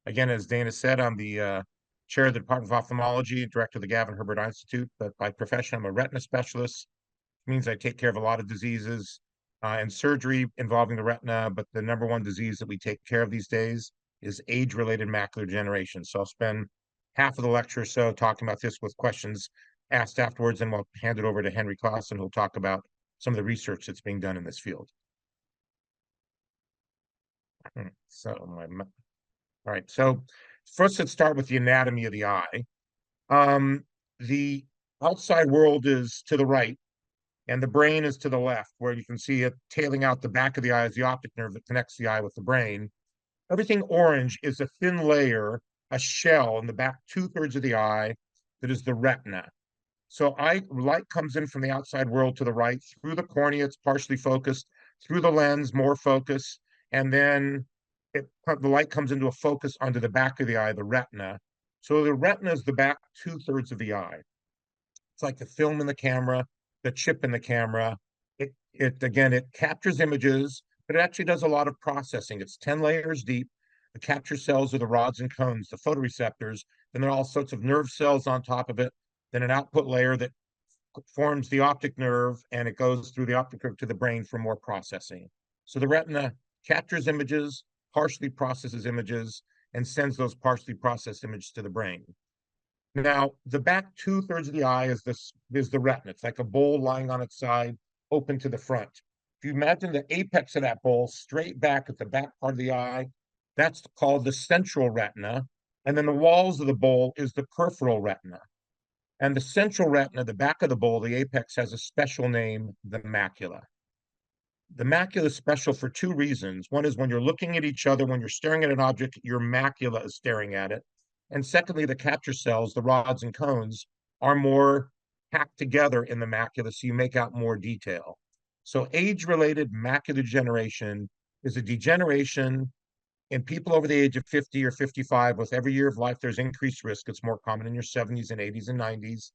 Again, as Dana said, I'm the chair of the Department of Ophthalmology and director of the Gavin Herbert Eye Institute. But by profession, I'm a retina specialist. It means I take care of a lot of diseases and surgery involving the retina. But the number one disease that we take care of these days is age-related macular degeneration. So I'll spend half of the lecture or so talking about this with questions asked afterwards, and we'll hand it over to Henry Clausen, who'll talk about some of the research that's being done in this field. So, all right. So first, let's start with the anatomy of the eye. The outside world is to the right, and the brain is to the left, where you can see it tailing out the back of the eye is the optic nerve that connects the eye with the brain. Everything orange is a thin layer, a shell in the back two-thirds of the eye that is the retina. So light comes in from the outside world to the right, through the cornea, it's partially focused, through the lens, more focus, and then the light comes into a focus onto the back of the eye, the retina. So the retina is the back two-thirds of the eye. It's like the film in the camera, the chip in the camera. It captures images, but it actually does a lot of processing. It's 10 layers deep. The capture cells are the rods and cones, the photoreceptors. Then there are all sorts of nerve cells on top of it. Then an output layer that forms the optic nerve, and it goes through the optic nerve to the brain for more processing. So the retina captures images, partially processes images, and sends those partially processed images to the brain. Now, the back two-thirds of the eye is the retina. It's like a bowl lying on its side, open to the front. If you imagine the apex of that bowl straight back at the back part of the eye, that's called the central retina. And then the walls of the bowl is the peripheral retina. And the central retina, the back of the bowl, the apex, has a special name, the macula. The macula is special for two reasons. One is when you're looking at each other, when you're staring at an object, your macula is staring at it. And secondly, the capture cells, the rods and cones, are more packed together in the macula, so you make out more detail. So age-related macular degeneration is a degeneration in people over the age of 50 or 55. With every year of life, there's increased risk. It's more common in your 70s and 80s and 90s,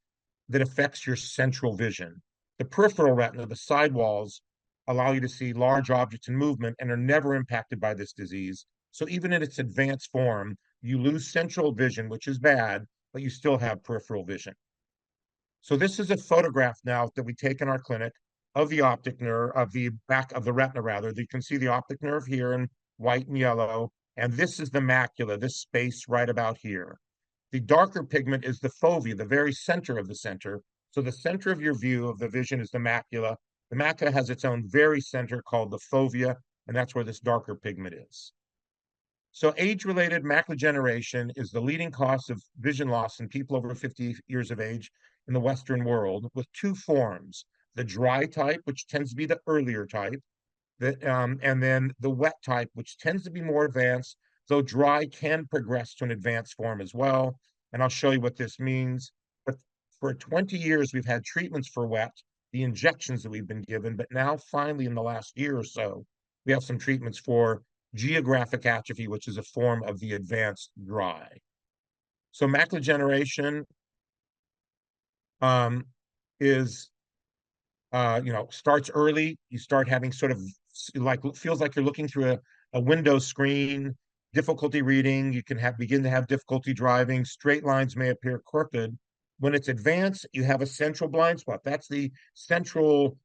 that affects your central vision. The peripheral retina, the sidewalls, allow you to see large objects in movement and are never impacted by this disease. So even in its advanced form, you lose central vision, which is bad, but you still have peripheral vision. So this is a photograph now that we take in our clinic of the optic nerve, of the back of the retina, rather. You can see the optic nerve here in white and yellow, and this is the macula, this space right about here. The darker pigment is the fovea, the very center of the center. So the center of your view of the vision is the macula. The macula has its own very center called the fovea, and that's where this darker pigment is. So age-related macular degeneration is the leading cause of vision loss in people over 50 years of age in the Western world, with two forms: the dry type, which tends to be the earlier type, and then the wet type, which tends to be more advanced, though dry can progress to an advanced form as well. And I'll show you what this means. But for 20 years, we've had treatments for wet, the injections that we've been given. But now, finally, in the last year or so, we have some treatments for geographic atrophy, which is a form of the advanced dry. So macular degeneration is starts early. You start having sort of like, feels like you're looking through a window screen, difficulty reading. You can begin to have difficulty driving. Straight lines may appear crooked. When it's advanced, you have a central blind spot. That's the full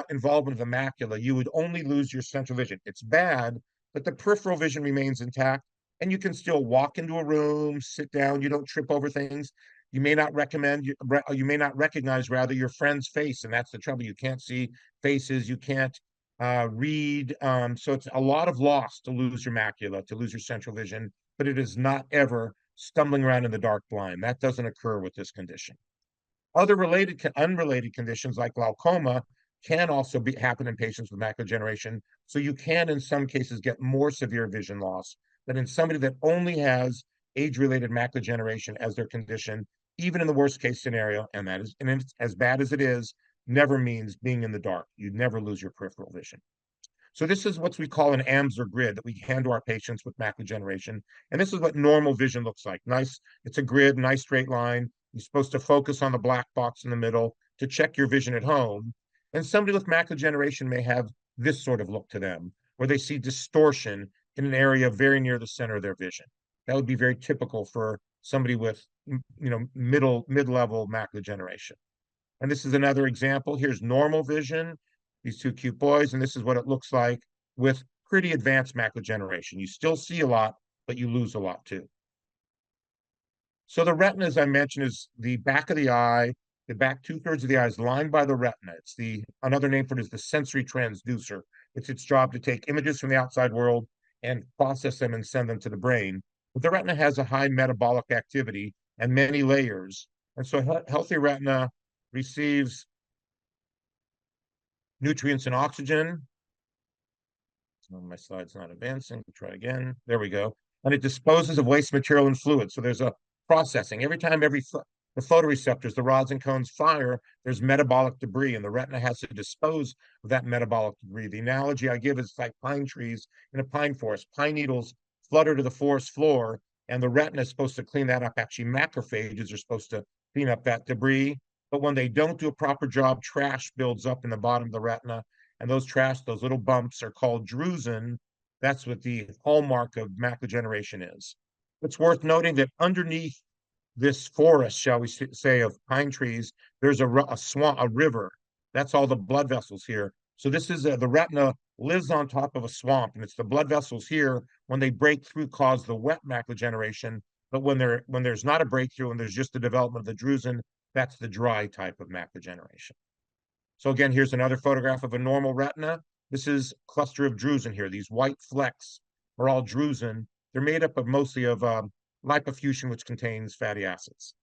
involvement of the macula. You would only lose your central vision. It's bad, but the peripheral vision remains intact, and you can still walk into a room, sit down. You don't trip over things. You may not recognize rather your friend's face, and that's the trouble. You can't see faces. You can't read. So it's a lot of loss to lose your macula, to lose your central vision, but it is not ever stumbling around in the dark blind. That doesn't occur with this condition. Other unrelated conditions like glaucoma can also happen in patients with macular degeneration. So you can, in some cases, get more severe vision loss than in somebody that only has age-related macular degeneration as their condition, even in the worst case scenario. And it's as bad as it is, never means being in the dark. You never lose your peripheral vision. So this is what we call an Amsler grid that we hand to our patients with macular degeneration. And this is what normal vision looks like. Nice, it's a grid, nice straight line. You're supposed to focus on the black box in the middle to check your vision at home. And somebody with macular degeneration may have this sort of look to them, where they see distortion. in an area very near the center of their vision. That would be very typical for somebody with, mid-level macular degeneration. And this is another example. Here's normal vision, these two cute boys, and this is what it looks like with pretty advanced macular degeneration. You still see a lot, but you lose a lot too. So the retina, as I mentioned, is the back of the eye. The back two-thirds of the eye is lined by the retina. It's another name for it is the sensory transducer. It's its job to take images from the outside world and process them and send them to the brain. But the retina has a high metabolic activity and many layers. And so healthy retina receives nutrients and oxygen. My slide's not advancing. Try again. There we go. And it disposes of waste material and fluid. So there's a processing. Every time the photoreceptors, the rods and cones fire, there's metabolic debris, and the retina has to dispose of that metabolic debris. The analogy I give is like pine trees in a pine forest. Pine needles flutter to the forest floor, and the retina is supposed to clean that up. Actually, macrophages are supposed to clean up that debris. But when they don't do a proper job, trash builds up in the bottom of the retina, and those little bumps are called drusen. That's what the hallmark of macular degeneration is. It's worth noting that underneath this forest, shall we say, of pine trees, there's a swamp, a river. That's all the blood vessels here. So this is the retina lives on top of a swamp, and it's the blood vessels here when they break through cause the wet macular degeneration. But when there's not a breakthrough and there's just the development of the drusen, that's the dry type of macular degeneration. So again, here's another photograph of a normal retina. This is a cluster of drusen here. These white flecks are all drusen. They're made up of mostly of lipofuscin, which contains fatty acids.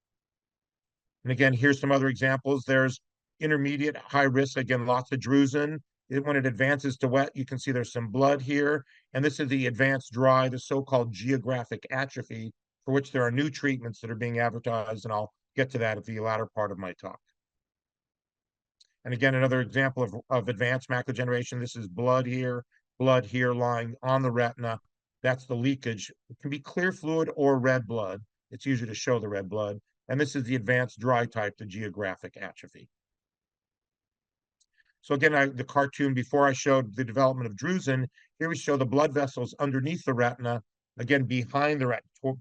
And again, here's some other examples. There's intermediate high risk, again, lots of drusen. When it advances to wet, you can see there's some blood here. And this is the advanced dry, the so-called geographic atrophy, for which there are new treatments that are being advertised, and I'll get to that at the latter part of my talk. And again, another example of advanced macular degeneration. This is blood here lying on the retina. That's the leakage. It can be clear fluid or red blood. It's usually to show the red blood. And this is the advanced dry type, the geographic atrophy. So again, the cartoon before I showed the development of drusen, here we show the blood vessels underneath the retina, again, behind the retina,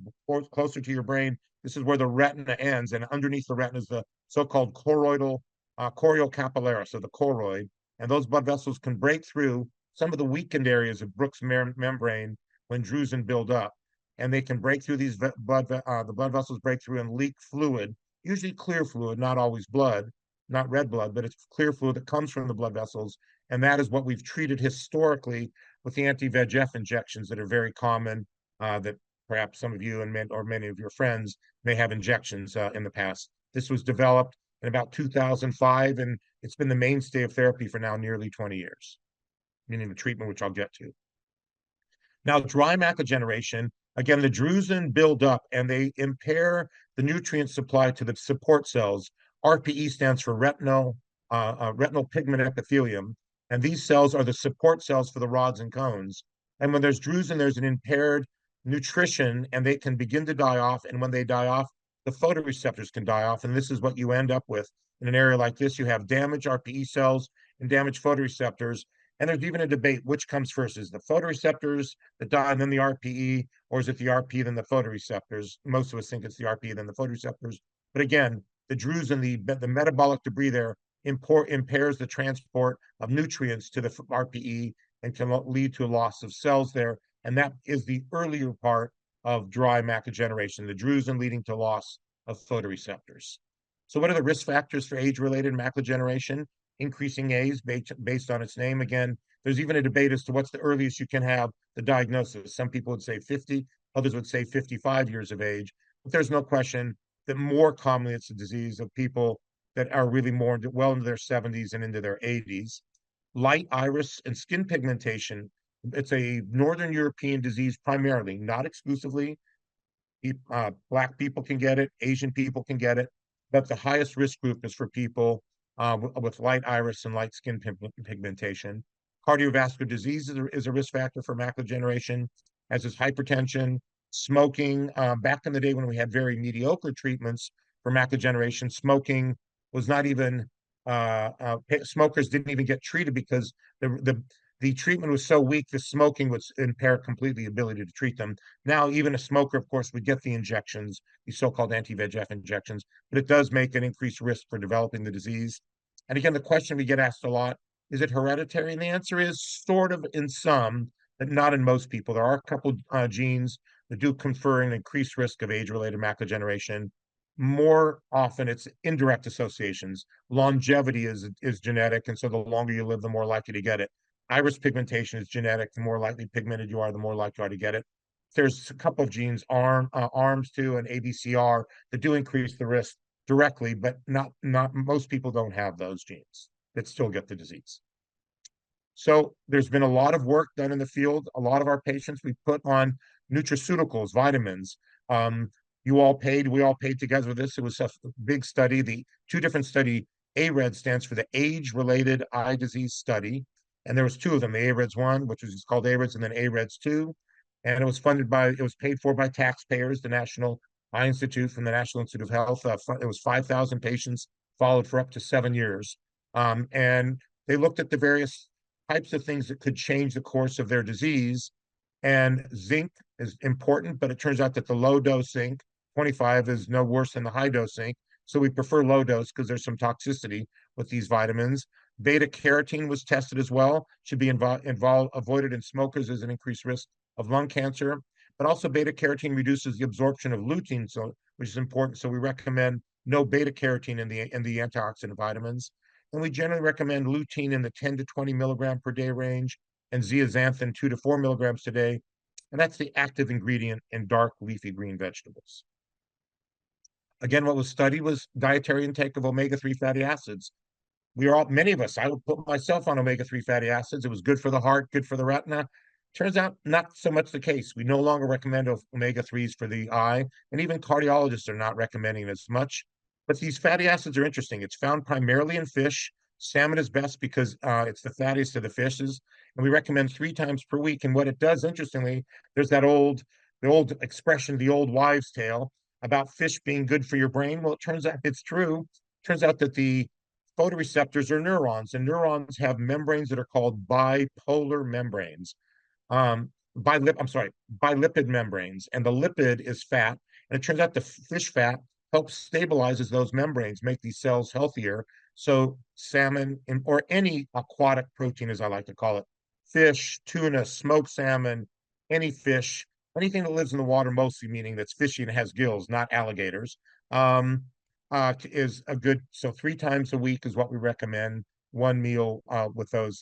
closer to your brain. This is where the retina ends, and underneath the retina is the so-called choroidal choriocapillaris, so the choroid, and those blood vessels can break through some of the weakened areas of Bruch's membrane when drusen build up, and they can break through the blood vessels break through and leak fluid, usually clear fluid, not always blood, not red blood, but it's clear fluid that comes from the blood vessels, and that is what we've treated historically with the anti-VEGF injections that are very common, that perhaps some of you and many of your friends may have injections in the past. This was developed in about 2005, and it's been the mainstay of therapy for now nearly 20 years, meaning the treatment, which I'll get to. Now, dry macular degeneration, again, the drusen build up and they impair the nutrient supply to the support cells. RPE stands for retinal pigment epithelium, and these cells are the support cells for the rods and cones. And when there's drusen, there's an impaired nutrition, and they can begin to die off. And when they die off, the photoreceptors can die off, and this is what you end up with in an area like this. You have damaged RPE cells and damaged photoreceptors, and there's even a debate which comes first. Is the photoreceptors that die and then the RPE, or is it the RPE then the photoreceptors? Most of us think it's the RPE then the photoreceptors. But again, the drusen, the metabolic debris there impairs the transport of nutrients to the RPE and can lead to a loss of cells there. And that is the earlier part of dry macular degeneration, the drusen leading to loss of photoreceptors. So what are the risk factors for age-related macular degeneration? Increasing age based on its name. Again, there's even a debate as to what's the earliest you can have the diagnosis. Some people would say 50, others would say 55 years of age. But there's no question that more commonly it's a disease of people that are really more well into their 70s and into their 80s. Light iris and skin pigmentation. It's a Northern European disease primarily, not exclusively. Black people can get it, Asian people can get it, but the highest risk group is for people with light iris and light skin pigmentation. Cardiovascular disease is a risk factor for macular degeneration, as is hypertension, smoking. Back in the day when we had very mediocre treatments for macular degeneration, smoking was not even, smokers didn't even get treated because the treatment was so weak, the smoking would impair completely the ability to treat them. Now, even a smoker, of course, would get the injections, the so-called anti-VEGF injections, but it does make an increased risk for developing the disease. And again, the question we get asked a lot, is it hereditary? And the answer is sort of in some, but not in most people. There are a couple genes that do confer an increased risk of age-related macular degeneration. More often, it's indirect associations. Longevity is genetic, and so the longer you live, the more likely to get it. Iris pigmentation is genetic. The more lightly pigmented you are, the more likely you are to get it. There's a couple of genes, ARMS2 and ABCR, that do increase the risk directly, but not most people don't have those genes that still get the disease. So there's been a lot of work done in the field. A lot of our patients we put on nutraceuticals, vitamins. Um, we all paid together with this. It was a big study. The two different study, ARED stands for the Age-Related Eye Disease Study. And there was two of them, the AREDS 1, which is called AREDS, and then AREDS 2. And it was paid for by taxpayers, the National Eye Institute from the National Institute of Health. It was 5,000 patients followed for up to 7 years. And they looked at the various types of things that could change the course of their disease. And zinc is important, but it turns out that the low dose zinc, 25, is no worse than the high dose zinc. So we prefer low dose because there's some toxicity with these vitamins. Beta carotene was tested as well, should be avoided in smokers as an increased risk of lung cancer. But also beta carotene reduces the absorption of lutein, which is important. So we recommend no beta carotene in the antioxidant vitamins. And we generally recommend lutein in the 10 to 20 milligram per day range and zeaxanthin 2 to 4 milligrams a day. And that's the active ingredient in dark leafy green vegetables. Again, what was studied was dietary intake of omega-3 fatty acids. Many of us, I would put myself on omega-3 fatty acids. It was good for the heart, good for the retina. Turns out not so much the case. We no longer recommend omega-3s for the eye, and even cardiologists are not recommending as much. But these fatty acids are interesting. It's found primarily in fish. Salmon is best because it's the fattiest of the fishes, and we recommend 3 times per week. And what it does, interestingly, there's the old expression, the old wives' tale about fish being good for your brain. Well, it turns out it's true. It turns out that the photoreceptors are neurons, and neurons have membranes that are called bipolar membranes. Bilipid membranes, and the lipid is fat. And it turns out the fish fat helps stabilizes those membranes, make these cells healthier. So salmon or any aquatic protein, as I like to call it, fish, tuna, smoked salmon, any fish, anything that lives in the water, mostly meaning that's fishy and has gills, not alligators, is a good. So 3 times a week is what we recommend. One meal with those,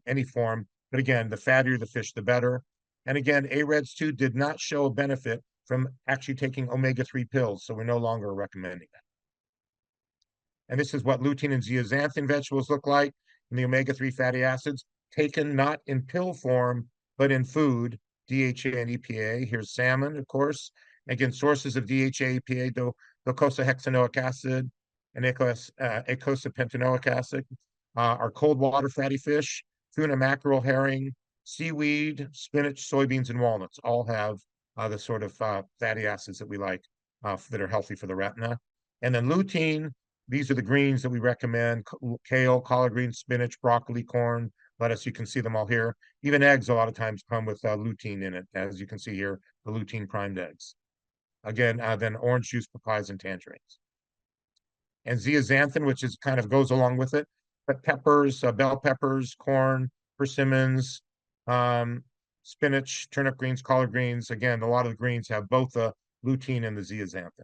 any form. But again, the fattier the fish, the better. And again, AREDS 2 did not show a benefit from actually taking omega-3 pills, so we're no longer recommending that. And this is what lutein and zeaxanthin vegetables look like, and the omega-3 fatty acids taken not in pill form, but in food, DHA and EPA. Here's salmon, of course. Again, sources of DHA, EPA, docosahexaenoic acid, and eicosapentaenoic acid are cold water fatty fish, tuna, mackerel, herring, seaweed, spinach, soybeans, and walnuts all have the sort of fatty acids that we like that are healthy for the retina. And then lutein, these are the greens that we recommend: kale, collard greens, spinach, broccoli, corn, lettuce. You can see them all here. Even eggs a lot of times come with lutein in it, as you can see here, the lutein primed eggs. Again, then orange juice, papayas, and tangerines. And zeaxanthin, which is kind of goes along with it, but peppers, bell peppers, corn, persimmons, um, spinach, turnip greens, collard greens. Again, a lot of the greens have both the lutein and the zeaxanthin.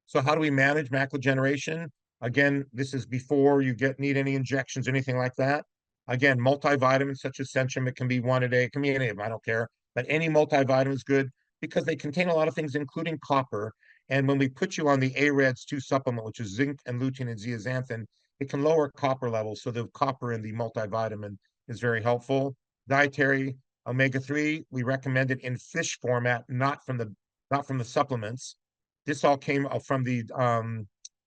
So how do we manage macular degeneration? Again, this is before you need any injections, anything like that. Again, multivitamins such as Centrum, it can be one a day, it can be any of them, I don't care. But any multivitamin is good because they contain a lot of things, including copper. And when we put you on the AREDS 2 supplement, which is zinc and lutein and zeaxanthin, it can lower copper levels. So the copper in the multivitamin is very helpful. Dietary omega-3, we recommend it in fish format, not from the supplements. This all came from the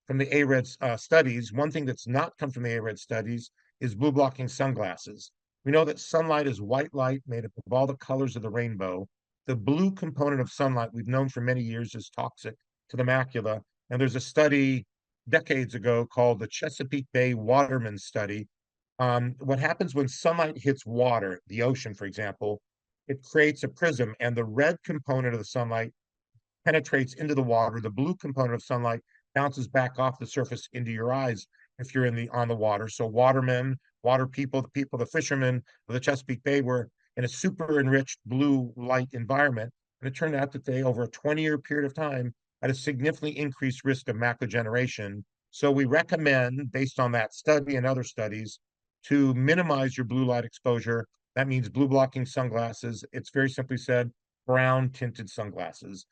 ARED studies. One thing that's not come from the ARED studies is blue blocking sunglasses. We know that sunlight is white light made up of all the colors of the rainbow. The blue component of sunlight we've known for many years is toxic to the macula. And there's a study decades ago called the Chesapeake Bay Waterman Study. What happens when sunlight hits water, the ocean, for example, it creates a prism, and the red component of the sunlight penetrates into the water. The blue component of sunlight bounces back off the surface into your eyes if you're in the on the water. So watermen, water people, the fishermen of the Chesapeake Bay were in a super enriched blue light environment. And it turned out that they, over a 20-year period of time, had a significantly increased risk of macular degeneration. So we recommend, based on that study and other studies, to minimize your blue light exposure. That means blue blocking sunglasses. It's very simply said, brown tinted sunglasses.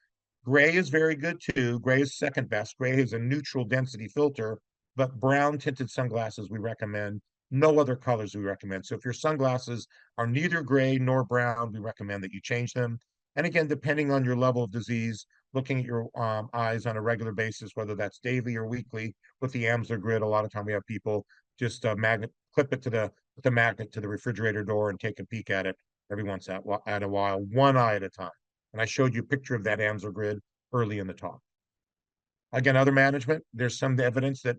Gray is very good too. Gray is second best. Gray is a neutral density filter, but brown tinted sunglasses we recommend. No other colors we recommend. So if your sunglasses are neither gray nor brown, we recommend that you change them. And again, depending on your level of disease, looking at your eyes on a regular basis, whether that's daily or weekly, with the Amsler grid, a lot of time we have people just magnet clip it to the magnet to the refrigerator door and take a peek at it every once at a while, one eye at a time. And I showed you a picture of that Amsler grid early in the talk. Again, other management, there's some evidence that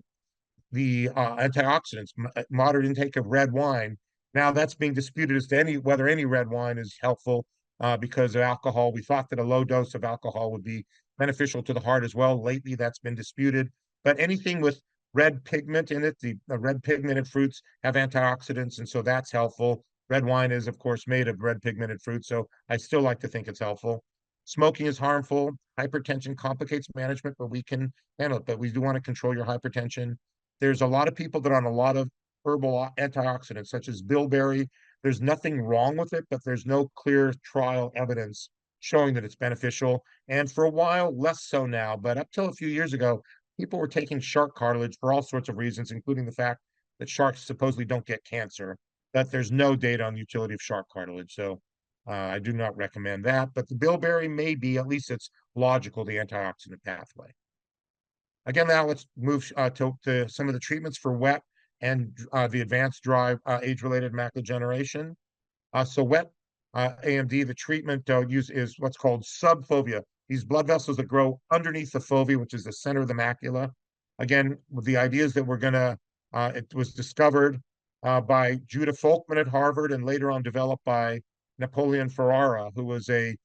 the antioxidants, moderate intake of red wine. Now that's being disputed as to whether any red wine is helpful because of alcohol. We thought that a low dose of alcohol would be beneficial to the heart as well. Lately, that's been disputed. But anything with red pigment in it, the red pigmented fruits have antioxidants, and so that's helpful. Red wine is, of course, made of red pigmented fruit, so I still like to think it's helpful. Smoking is harmful. Hypertension complicates management, but we can handle it. But we do want to control your hypertension. There's a lot of people that are on a lot of herbal antioxidants, such as bilberry. There's nothing wrong with it, but there's no clear trial evidence showing that it's beneficial. And for a while, less so now, but up till a few years ago, people were taking shark cartilage for all sorts of reasons, including the fact that sharks supposedly don't get cancer. But there's no data on the utility of shark cartilage. So I do not recommend that. But the bilberry may be, at least it's logical, the antioxidant pathway. Again, now let's move to some of the treatments for wet and the advanced dry age-related macular degeneration. So wet AMD, the treatment use is what's called subfovea. These blood vessels that grow underneath the fovea, which is the center of the macula. Again, the idea is that it was discovered by Judah Folkman at Harvard and later on developed by Napoleon Ferrara, who was a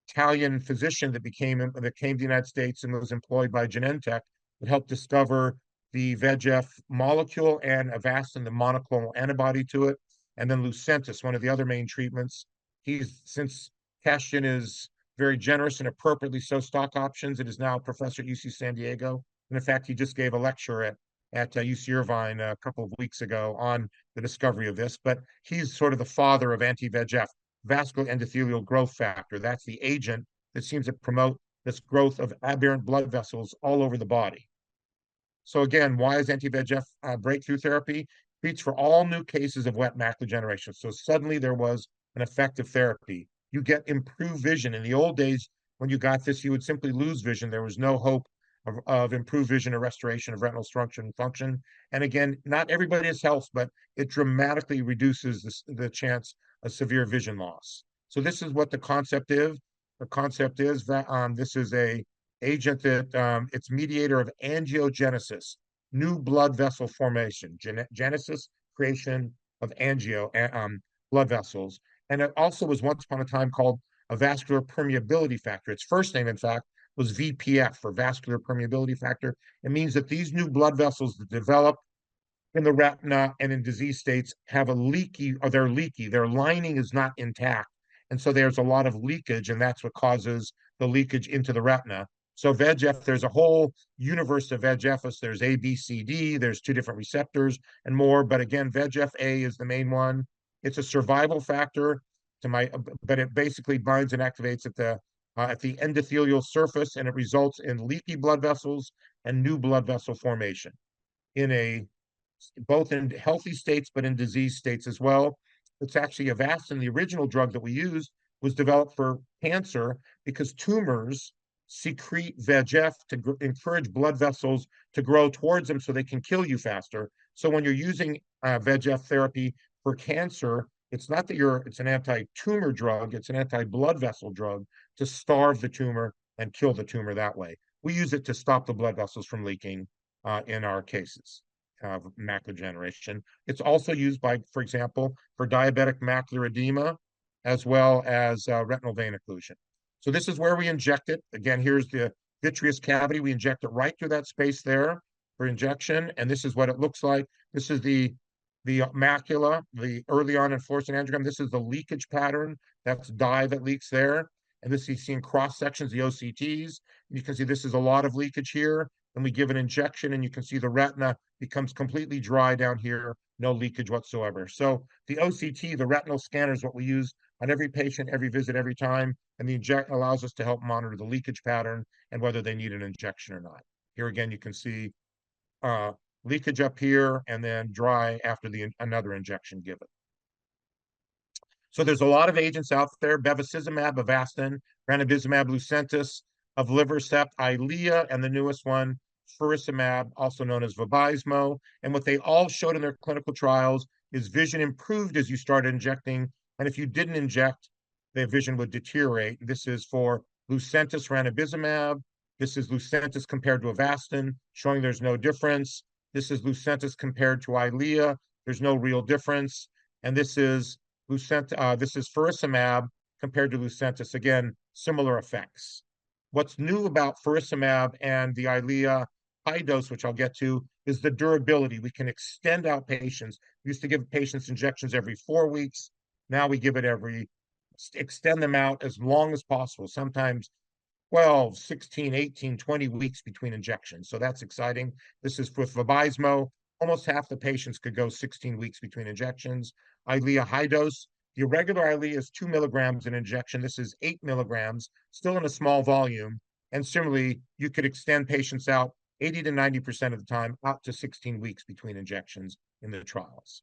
Italian physician that came to the United States and was employed by Genentech that helped discover the VEGF molecule and Avastin, the monoclonal antibody to it, and then Lucentis, one of the other main treatments. Since Cashin is very generous and appropriately so stock options, it is now a professor at UC San Diego. And in fact, he just gave a lecture at UC Irvine a couple of weeks ago on the discovery of this. But he's sort of the father of anti-VEGF, vascular endothelial growth factor. That's the agent that seems to promote this growth of aberrant blood vessels all over the body. So again, why is anti-VEGF breakthrough therapy? Treats for all new cases of wet macular degeneration. So suddenly there was an effective therapy. You get improved vision. In the old days, when you got this, you would simply lose vision. There was no hope of improved vision or restoration of retinal structure and function. And again, not everybody has health, but it dramatically reduces the chance of severe vision loss. So this is what the concept is. The concept is that this is a agent that it's mediator of angiogenesis, new blood vessel formation, genesis, creation of blood vessels. And it also was once upon a time called a vascular permeability factor. Its first name, in fact, was VPF, for vascular permeability factor. It means that these new blood vessels that develop in the retina and in disease states have a leaky, or they're leaky. Their lining is not intact. And so there's a lot of leakage, and that's what causes the leakage into the retina. So VEGF, there's a whole universe of VEGFs. There's A, B, C, D. There's two different receptors and more. But again, VEGF-A is the main one. It's a survival factor but it basically binds and activates at the endothelial surface, and it results in leaky blood vessels and new blood vessel formation both in healthy states, but in disease states as well. It's actually Avastin, the original drug that we used, was developed for cancer because tumors secrete VEGF to encourage blood vessels to grow towards them so they can kill you faster. So when you're using VEGF therapy for cancer, it's not that it's an anti-tumor drug, it's an anti-blood vessel drug to starve the tumor and kill the tumor that way. We use it to stop the blood vessels from leaking in our cases. macular degeneration. It's also used by, for example, for diabetic macular edema, as well as retinal vein occlusion. So this is where we inject it. Again, here's the vitreous cavity. We inject it right through that space there for injection, and this is what it looks like. This is the macula, the early on in fluorescein angiogram. This is the leakage pattern. That's dye that leaks there. And this you see in cross sections, the OCTs. You can see this is a lot of leakage here. And we give an injection, and you can see the retina becomes completely dry down here, no leakage whatsoever. So the OCT, the retinal scanner, is what we use on every patient, every visit, every time. And the inject allows us to help monitor the leakage pattern and whether they need an injection or not. Here again, you can see uh, leakage up here and then dry after another injection given. So there's a lot of agents out there: bevacizumab, Avastin, ranibizumab, Lucentis, aflibercept, Eylea, and the newest one, faricimab, also known as Vabysmo. And what they all showed in their clinical trials is vision improved as you started injecting, and if you didn't inject, the vision would deteriorate. This is for Lucentis, ranibizumab. This is Lucentis compared to Avastin, showing there's no difference. This is Lucentis compared to Eylea. There's no real difference. And this is this is faricimab compared to Lucentis. Again, similar effects. What's new about faricimab and the Eylea high dose, which I'll get to, is the durability. We can extend out patients. We used to give patients injections every 4 weeks. Now we give it extend them out as long as possible, sometimes 12, 16, 18, 20 weeks between injections. So that's exciting. This is with Vabysmo. Almost half the patients could go 16 weeks between injections. Eylea high dose. The irregular Eylea is 2 milligrams in injection. This is 8 milligrams, still in a small volume. And similarly, you could extend patients out 80 to 90% of the time out to 16 weeks between injections in the trials.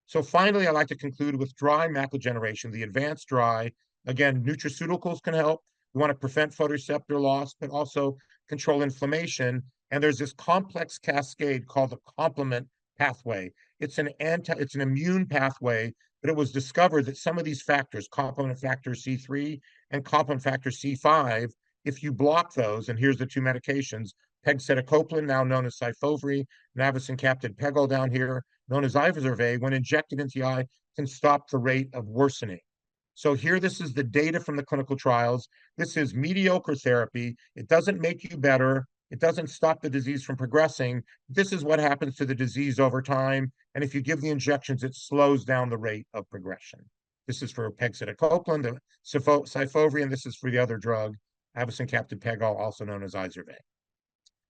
So finally, I like to conclude with dry macular degeneration, the advanced dry. Again, nutraceuticals can help. We want to prevent photoreceptor loss, but also control inflammation. And there's this complex cascade called the complement pathway. It's an immune pathway, but it was discovered that some of these factors, complement factor C3 and complement factor C5, if you block those, and here's the two medications, pegcetacoplan, now known as Syfovre, navacincaptad pegol down here, known as Izervay, when injected into the eye, can stop the rate of worsening. So here, this is the data from the clinical trials. This is mediocre therapy. It doesn't make you better. It doesn't stop the disease from progressing. This is what happens to the disease over time. And if you give the injections, it slows down the rate of progression. This is for pegcetacoplan, the Syfovre, and this is for the other drug, avacincaptad pegol, also known as Izervay.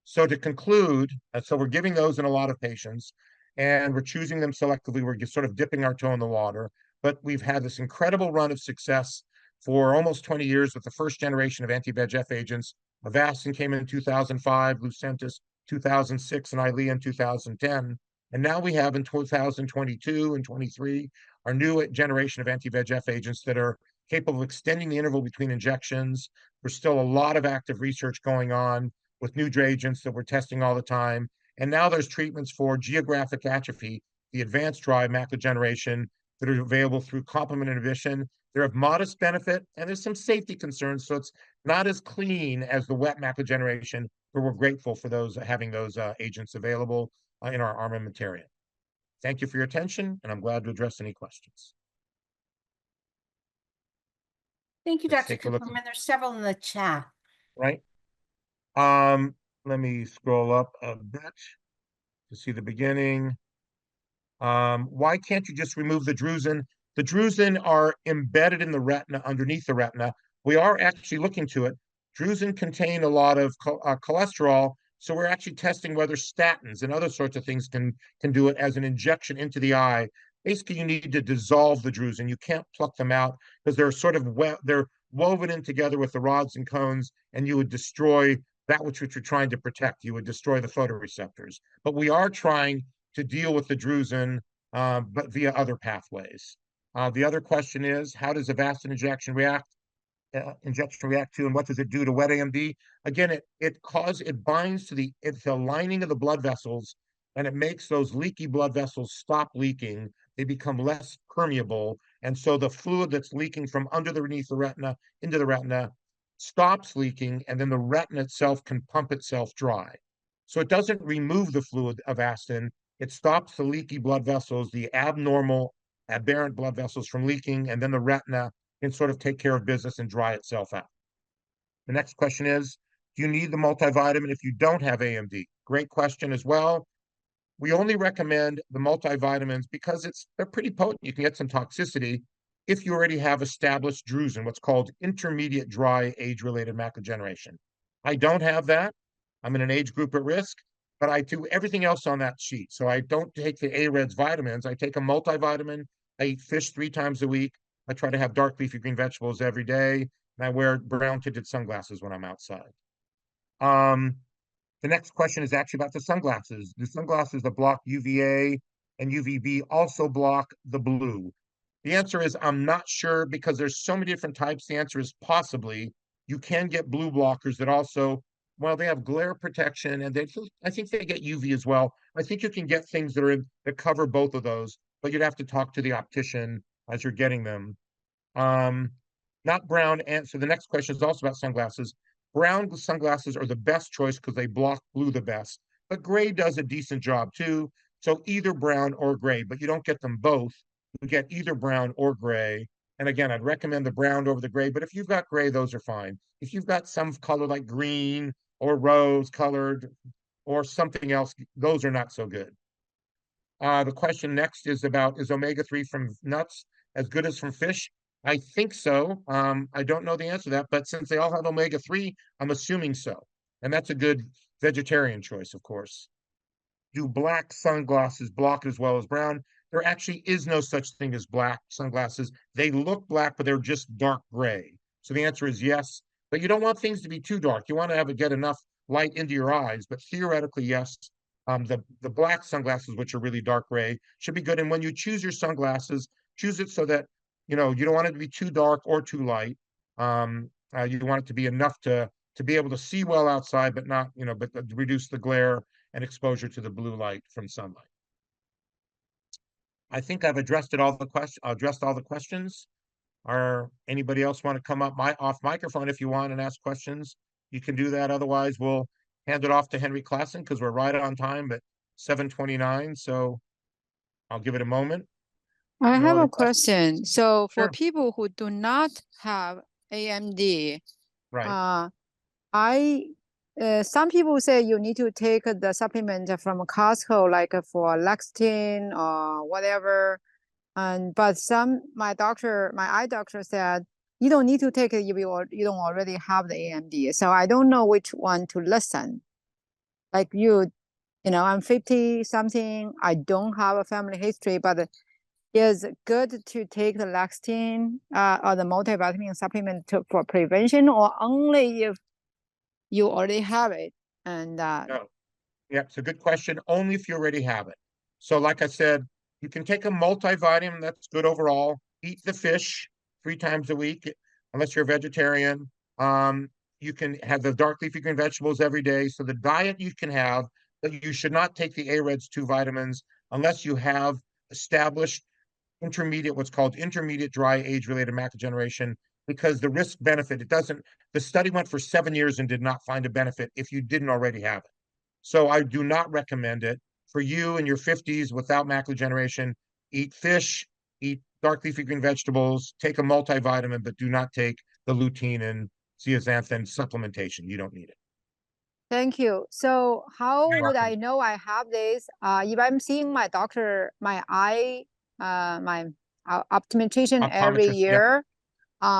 So to conclude, so we're giving those in a lot of patients, and we're choosing them selectively. We're just sort of dipping our toe in the water, but we've had this incredible run of success for almost 20 years with the first generation of anti-VEGF agents. Avastin came in 2005, Lucentis 2006, and Eylea in 2010. And now we have in 2022 and 23 our new generation of anti-VEGF agents that are capable of extending the interval between injections. There's still a lot of active research going on with new agents that we're testing all the time. And now there's treatments for geographic atrophy, the advanced dry macular degeneration, that are available through complement inhibition. They're of modest benefit, and there's some safety concerns, so it's not as clean as the wet macular degeneration, but we're grateful for having those agents available in our armamentarium. Thank you for your attention, and I'm glad to address any questions. Thank you, Let's Dr. take a look. Cooperman. There's several in the chat. Right. Let me scroll up a bit to see the beginning. Why can't you just remove the drusen? The drusen are embedded in the retina, underneath the retina. We are actually looking to it. Drusen contain a lot of cholesterol, so we're actually testing whether statins and other sorts of things can do it as an injection into the eye. Basically, you need to dissolve the drusen. You can't pluck them out because they're sort of they're woven in together with the rods and cones, and you would destroy that which you're trying to protect. You would destroy the photoreceptors. But we are trying to deal with the drusen, but via other pathways. The other question is, how does Avastin injection react to, and what does it do to wet AMD? Again, it binds to it's the lining of the blood vessels, and it makes those leaky blood vessels stop leaking. They become less permeable, and so the fluid that's leaking from underneath the retina into the retina stops leaking, and then the retina itself can pump itself dry. So it doesn't remove the fluid of Avastin. It stops the leaky blood vessels, the abnormal, aberrant blood vessels from leaking, and then the retina can sort of take care of business and dry itself out. The next question is, do you need the multivitamin if you don't have AMD? Great question as well. We only recommend the multivitamins because they're pretty potent. You can get some toxicity if you already have established drusen, what's called intermediate dry age-related macular degeneration. I don't have that. I'm in an age group at risk, but I do everything else on that sheet. So I don't take the AREDS vitamins. I take a multivitamin. I eat fish 3 times a week. I try to have dark leafy green vegetables every day. And I wear brown tinted sunglasses when I'm outside. Um, the next question is actually about the sunglasses. The sunglasses that block UVA and UVB also block the blue. The answer is I'm not sure because there's so many different types. The answer is possibly you can get blue blockers that also, well, they have glare protection and I think they get UV as well. I think you can get things that cover both of those, but you'd have to talk to the optician as you're getting them. Um, Not brown. And so the next question is also about sunglasses. Brown sunglasses are the best choice because they block blue the best, but gray does a decent job too. So either brown or gray, but you don't get them both. You get either brown or gray. And again, I'd recommend the brown over the gray, but if you've got gray, those are fine. If you've got some color like green or rose colored or something else, those are not so good. The question next is about, is omega-3 from nuts as good as from fish? I think so. I don't know the answer to that, but since they all have omega-3, I'm assuming so. And that's a good vegetarian choice, of course. Do black sunglasses block as well as brown? There actually is no such thing as black sunglasses. They look black, but they're just dark gray. So the answer is yes. But you don't want things to be too dark. You want to have it get enough light into your eyes. But theoretically, yes. The black sunglasses, which are really dark gray, should be good. And when you choose your sunglasses, choose it so that you don't want it to be too dark or too light. You want it to be enough to be able to see well outside, but not but to reduce the glare and exposure to the blue light from sunlight. I think I've addressed all the questions. Or anybody else want to come up off microphone if you want and ask questions? You can do that. Otherwise, we'll hand it off to Henry Klassen because we're right on time at 7:29. So I'll give it a moment. I No have other a questions? question. So for Sure. people who do not have AMD, Right. uh, I some people say you need to take the supplement from Costco, like for Lextin or whatever. And but my eye doctor said you don't need to take it if you don't already have the AMD. So I don't know which one to listen. Like I'm 50 something. I don't have a family history, but is it good to take the Lextin or the multivitamin supplement for prevention, or only if you already have it? And No. Yeah, it's a good question. Only if you already have it. So, like I said, you can take a multivitamin. That's good overall. Eat the fish 3 times a week, unless you're a vegetarian. Um, you can have the dark leafy green vegetables every day. So the diet you can have, but you should not take the AREDS 2 vitamins unless you have established what's called intermediate dry age-related macular degeneration, because the risk benefit, the study went for 7 years and did not find a benefit if you didn't already have it. So I do not recommend it. For you in your 50s without macular degeneration, eat fish, eat dark leafy green vegetables, take a multivitamin, but do not take the lutein and zeaxanthin supplementation. You don't need it. thank you. So how You're would welcome. I know I have this? If I'm seeing my doctor, my optometrician every Optometrist, yep. year,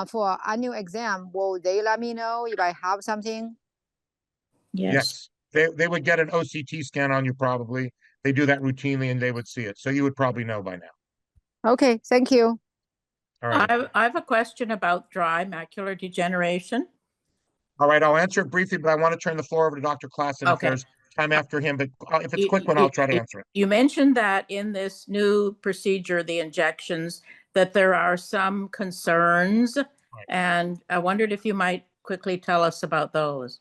for annual exam, will they let me know if I have something? Yes. Yes. They would get an OCT scan on you probably. They do that routinely and they would see it. So you would probably know by now. Okay, thank you. All right. I have a question about dry macular degeneration. All right, I'll answer it briefly, but I want to turn the floor over to Dr. Klassen if Okay. there's time after him. But if it's a You, quick one, I'll try to answer it. you mentioned that in this new procedure, the injections, that there are some concerns, Right. and I wondered if you might quickly tell us about those.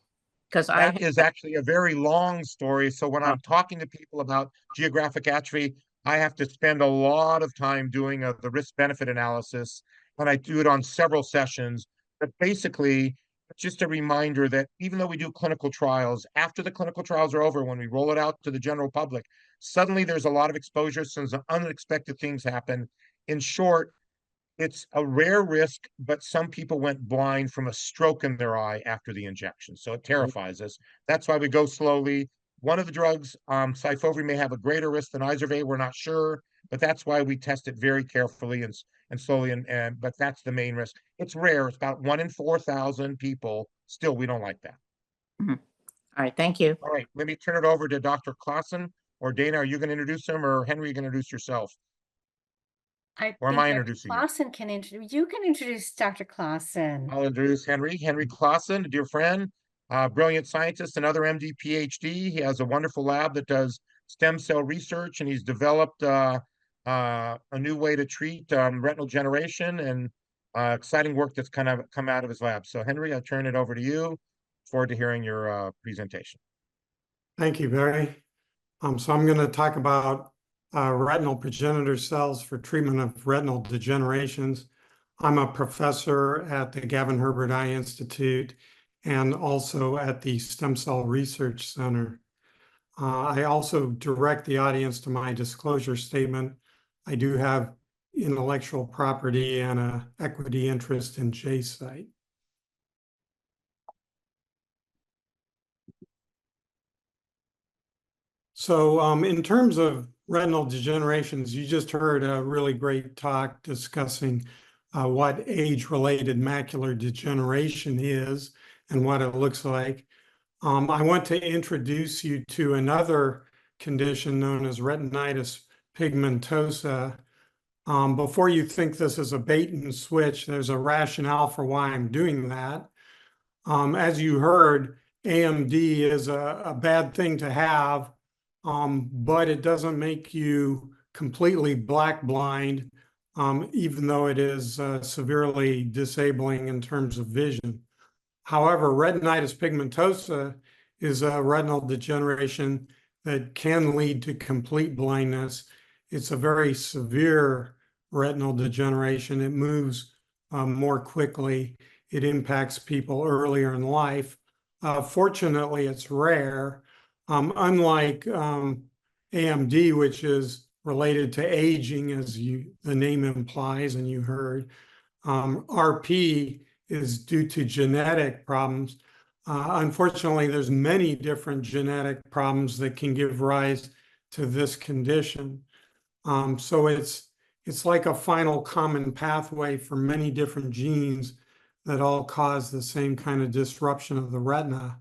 Because That is actually a very long story. So when uh, I'm talking to people about geographic atrophy, I have to spend a lot of time doing the risk benefit analysis, and I do it on several sessions. But basically, just a reminder that even though we do clinical trials, after the clinical trials are over, when we roll it out to the general public, suddenly there's a lot of exposure, some unexpected things happen. In short, it's a rare risk, but some people went blind from a stroke in their eye after the injection. So it terrifies us. That's why we go slowly. One of the drugs, Syfovre, may have a greater risk than Izervay. We're not sure, but that's why we test it very carefully and slowly. But that's the main risk. It's rare. It's about 1 in 4,000 people. Still, we don't like that. Mhm. All right, thank you. All right, let me turn it over to Dr. Clausen or Dana. Are you going to introduce him, or Henry, you going to introduce yourself? I Or am think I Dr. introducing you? Clausen can introduce, you can introduce Dr. Clausen. I'll introduce Henry. Henry Clausen, a dear friend, brilliant scientist, another MD, PhD. He has a wonderful lab that does stem cell research, and he's developed a new way to treat retinal degeneration, and exciting work that's kind of come out of his lab. So, Henry, I turn it over to you. Forward to hearing your presentation. Thank you, Barry. So I'm going to talk about retinal progenitor cells for treatment of retinal degenerations. I'm a professor at the Gavin Herbert Eye Institute and also at the Stem Cell Research Center. I also direct the audience to my disclosure statement. I do have intellectual property and an equity interest in JSite. So in terms of retinal degenerations, you just heard a really great talk discussing what age-related macular degeneration is and what it looks like. I want to introduce you to another condition known as retinitis pigmentosa. Before you think this is a bait and switch, there's a rationale for why I'm doing that. As you heard, AMD is a bad thing to have, but it doesn't make you completely black blind, even though it is severely disabling in terms of vision. However, retinitis pigmentosa is a retinal degeneration that can lead to complete blindness. It's a very severe retinal degeneration. It moves more quickly. It impacts people earlier in life. Fortunately, it's rare. Unlike AMD, which is related to aging, as the name implies, and you heard, RP is due to genetic problems. Unfortunately, there's many different genetic problems that can give rise to this condition. So it's like a final common pathway for many different genes that all cause the same kind of disruption of the retina.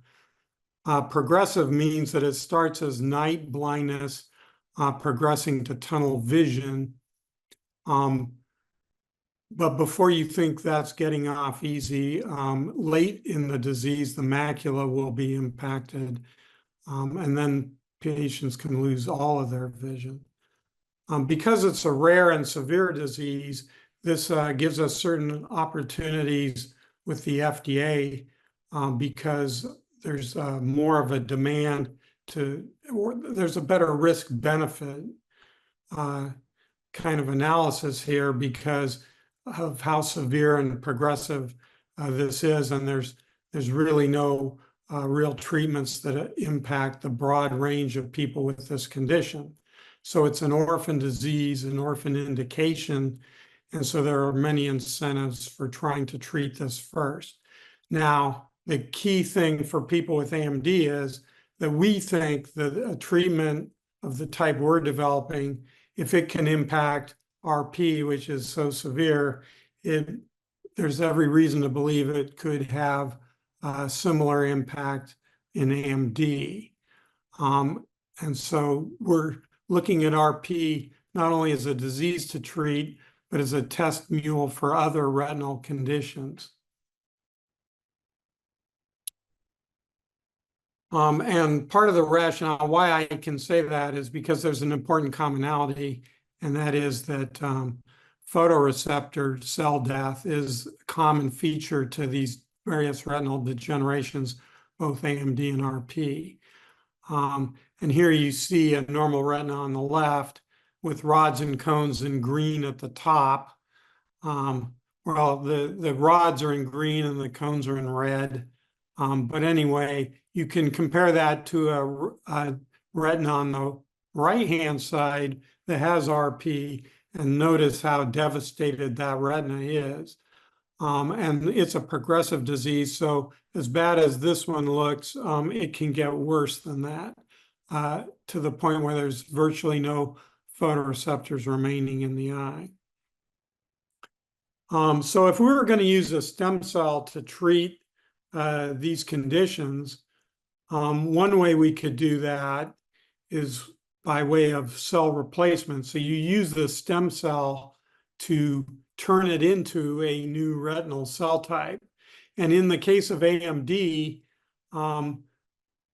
Progressive means that it starts as night blindness, progressing to tunnel vision. But before you think that's getting off easy, late in the disease, the macula will be impacted, and then patients can lose all of their vision. Because it's a rare and severe disease, this gives us certain opportunities with the FDA because there's more of a demand or there's a better risk-benefit kind of analysis here because of how severe and progressive this is, and there's really no real treatments that impact the broad range of people with this condition. So it's an orphan disease, an orphan indication, and so there are many incentives for trying to treat this first. Now, the key thing for people with AMD is that we think that a treatment of the type we're developing, if it can impact RP, which is so severe, there's every reason to believe it could have a similar impact in AMD. And so we're looking at RP not only as a disease to treat, but as a test mule for other retinal conditions. And part of the rationale why I can say that is because there's an important commonality, and that is that photoreceptor cell death is a common feature to these various retinal degenerations, both AMD and RP. And here you see a normal retina on the left with rods and cones in green at the top. well, the rods are in green and the cones are in red. But anyway, you can compare that to a retina on the right-hand side that has RP and notice how devastated that retina is. And it's a progressive disease, so as bad as this one looks, it can get worse than that, to the point where there's virtually no photoreceptors remaining in the eye. So if we were going to use a stem cell to treat these conditions, one way we could do that is by way of cell replacement. So you use the stem cell to turn it into a new retinal cell type. And in the case of AMD,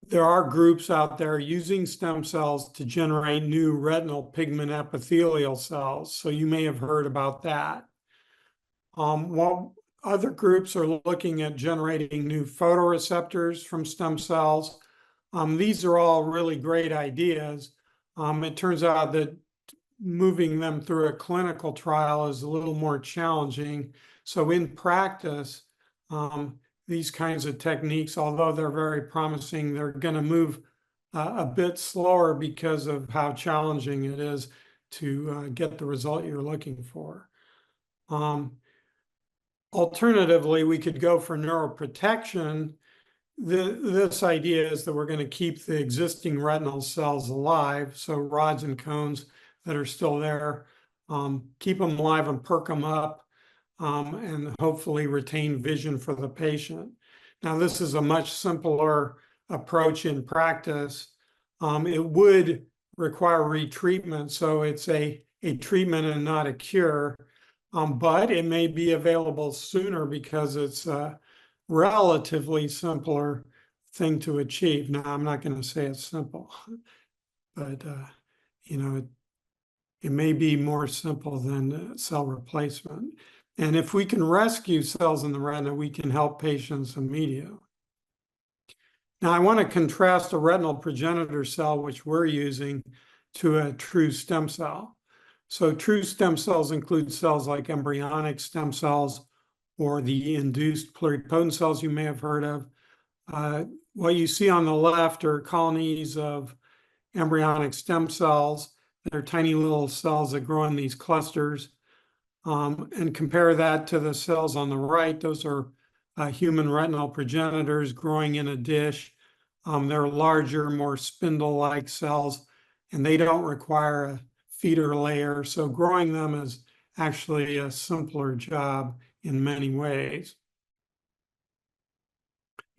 there are groups out there using stem cells to generate new retinal pigment epithelial cells. So you may have heard about that. While other groups are looking at generating new photoreceptors from stem cells, these are all really great ideas. It turns out that moving them through a clinical trial is a little more challenging. So in practice, these kinds of techniques, although they're very promising, they're going to move a bit slower because of how challenging it is to get the result you're looking for. Alternatively, we could go for neuroprotection. This idea is that we're going to keep the existing retinal cells alive, so rods and cones that are still there, keep them alive and perk them up, and hopefully retain vision for the patient. Now, this is a much simpler approach in practice. It would require retreatment, so it's a treatment and not a cure, but it may be available sooner because it's a relatively simpler thing to achieve. Now, I'm not going to say it's simple, but you know, it may be more simple than cell replacement. And if we can rescue cells in the retina, we can help patients immediately. Now, I want to contrast a retinal progenitor cell, which we're using, to a true stem cell. So true stem cells include cells like embryonic stem cells or the induced pluripotent cells you may have heard of. What you see on the left are colonies of embryonic stem cells. They're tiny little cells that grow in these clusters. And compare that to the cells on the right. Those are human retinal progenitors growing in a dish. They're larger, more spindle-like cells, and they don't require a feeder layer. So growing them is actually a simpler job in many ways.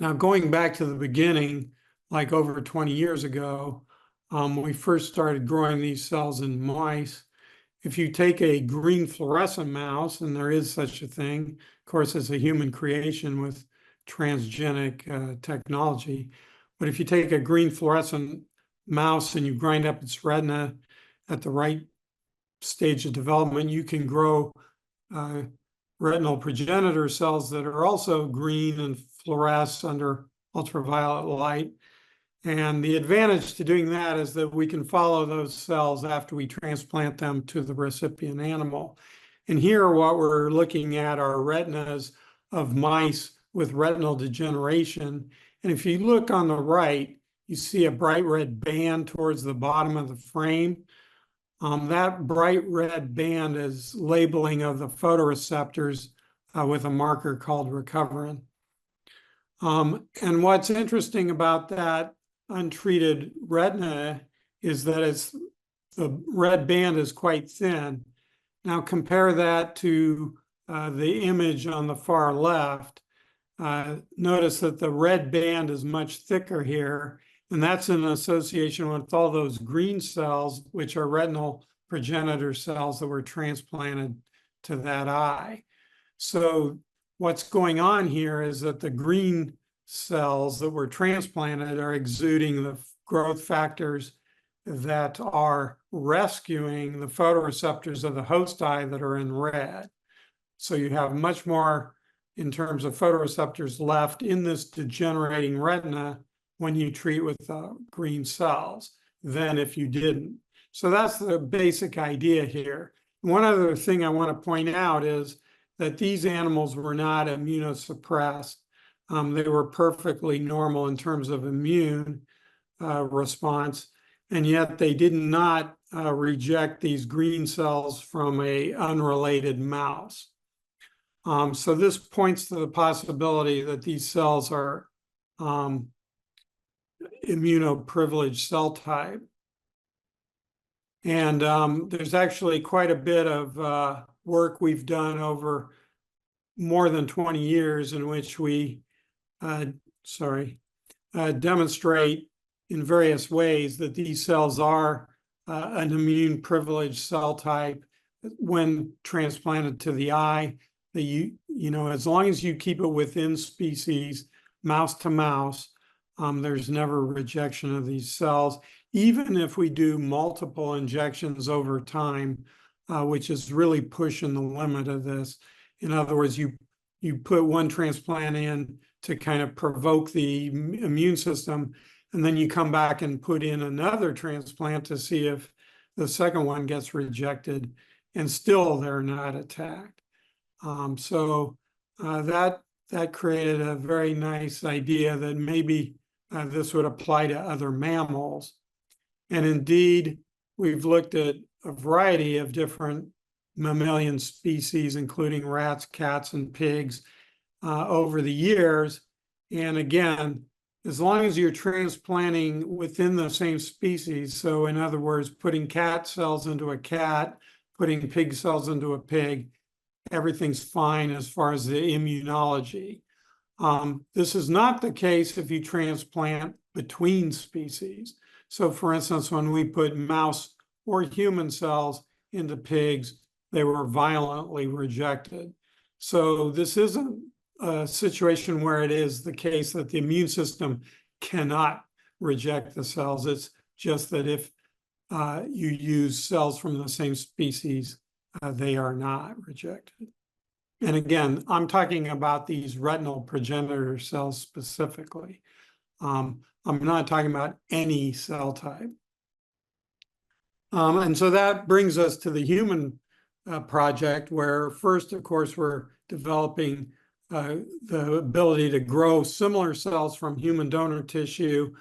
Now, going back to the beginning, like over 20 years ago, we first started growing these cells in mice. If you take a green fluorescent mouse, and there is such a thing, of course, it's a human creation with transgenic technology, but if you take a green fluorescent mouse and you grind up its retina at the right stage of development, you can grow retinal progenitor cells that are also green and fluoresce under ultraviolet light. And the advantage to doing that is that we can follow those cells after we transplant them to the recipient animal. And here what we're looking at are retinas of mice with retinal degeneration. And if you look on the right, you see a bright red band towards the bottom of the frame. That bright red band is labeling of the photoreceptors with a marker called recoverin. And what's interesting about that untreated retina is that the red band is quite thin. Now compare that to the image on the far left. Notice that the red band is much thicker here, and that's in association with all those green cells, which are retinal progenitor cells that were transplanted to that eye. So what's going on here is that the green cells that were transplanted are exuding the growth factors that are rescuing the photoreceptors of the host eye that are in red. So you have much more in terms of photoreceptors left in this degenerating retina when you treat with green cells than if you didn't. So that's the basic idea here. One other thing I want to point out is that these animals were not immunosuppressed. They were perfectly normal in terms of immune response, and yet they did not reject these green cells from a unrelated mouse. So this points to the possibility that these cells are immunoprivileged cell type. And there's actually quite a bit of work we've done over more than 20 years in which we demonstrate in various ways that these cells are an immune privileged cell type when transplanted to the eye. That you know, as long as you keep it within species, mouse to mouse, there's never rejection of these cells, even if we do multiple injections over time, which is really pushing the limit of this. In other words, you put one transplant in to kind of provoke the immune system, and then you come back and put in another transplant to see if the second one gets rejected, and still they're not attacked. That created a very nice idea that maybe this would apply to other mammals. And indeed, we've looked at a variety of different mammalian species, including rats, cats, and pigs, over the years. And again, as long as you're transplanting within the same species, so in other words, putting cat cells into a cat, putting pig cells into a pig, everything's fine as far as the immunology. This is not the case if you transplant between species. So for instance, when we put mouse or human cells into pigs, they were violently rejected. So this isn't a situation where it is the case that the immune system cannot reject the cells. It's just that if you use cells from the same species, they are not rejected. And again, I'm talking about these retinal progenitor cells specifically. I'm not talking about any cell type. And so that brings us to the human project, where first, of course, we're developing the ability to grow similar cells from human donor tissue.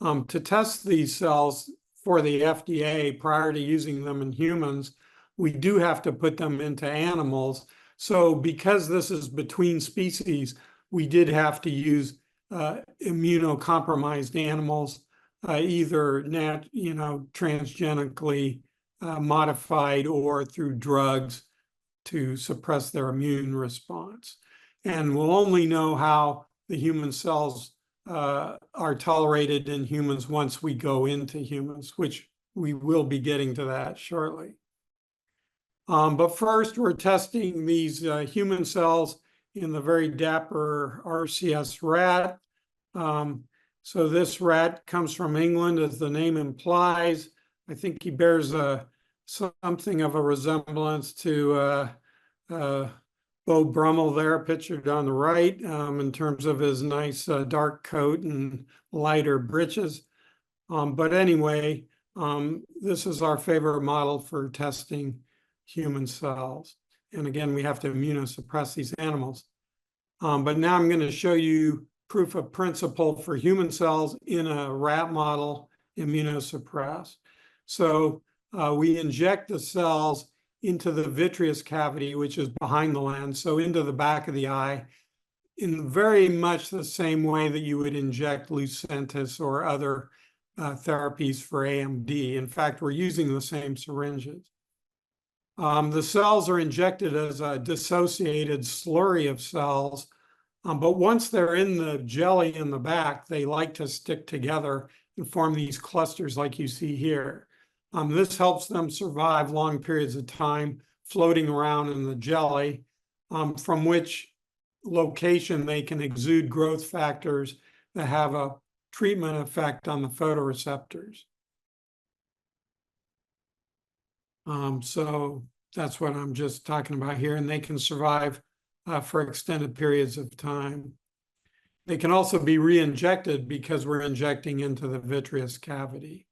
To test these cells for the FDA prior to using them in humans, we do have to put them into animals. So because this is between species, we did have to use immunocompromised animals, either transgenically modified or through drugs to suppress their immune response. And we'll only know how the human cells are tolerated in humans once we go into humans, which we will be getting to that shortly. But first, we're testing these human cells in the very dapper RCS rat. So this rat comes from England, as the name implies. I think he bears something of a resemblance to Beau Brummel there, pictured on the right, in terms of his nice dark coat and lighter breeches. But anyway, this is our favorite model for testing human cells. And again, we have to immunosuppress these animals. But now I'm going to show you proof of principle for human cells in a rat model, immunosuppressed. So we inject the cells into the vitreous cavity, which is behind the lens, so into the back of the eye, in very much the same way that you would inject Lucentis or other therapies for AMD. In fact, we're using the same syringes. The cells are injected as a dissociated slurry of cells, but once they're in the jelly in the back, they like to stick together and form these clusters like you see here. This helps them survive long periods of time floating around in the jelly, from which location they can exude growth factors that have a treatment effect on the photoreceptors. So that's what I'm just talking about here, and they can survive for extended periods of time. They can also be re-injected because we're injecting into the vitreous cavity.